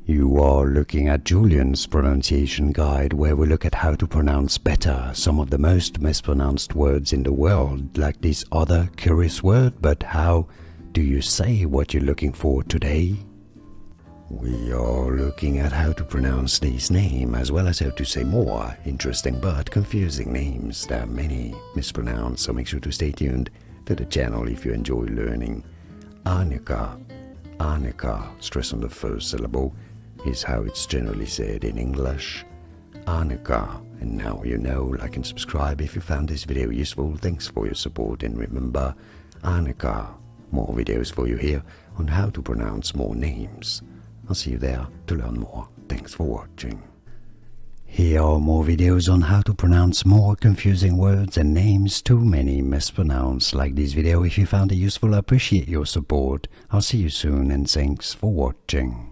You are looking at Julian's pronunciation guide, where we look at how to pronounce better some of the most mispronounced words in the world, like this other curious word. But how do you say what you're looking for today? We are looking at how to pronounce this name, as well as how to say more interesting but confusing names that many mispronounce, so make sure to stay tuned to the channel if you enjoy learning. Annika, Annika, stress on the first syllable, is how it's generally said in English. Annika. And now you know. Like and subscribe if you found this video useful. Thanks for your support, and remember, Annika. More videos for you here on how to pronounce more names. I'll see you there to learn more. Thanks for watching. Here are more videos on how to pronounce more confusing words and names too many mispronounced. Like this video if you found it useful. I appreciate your support. I'll see you soon, and thanks for watching.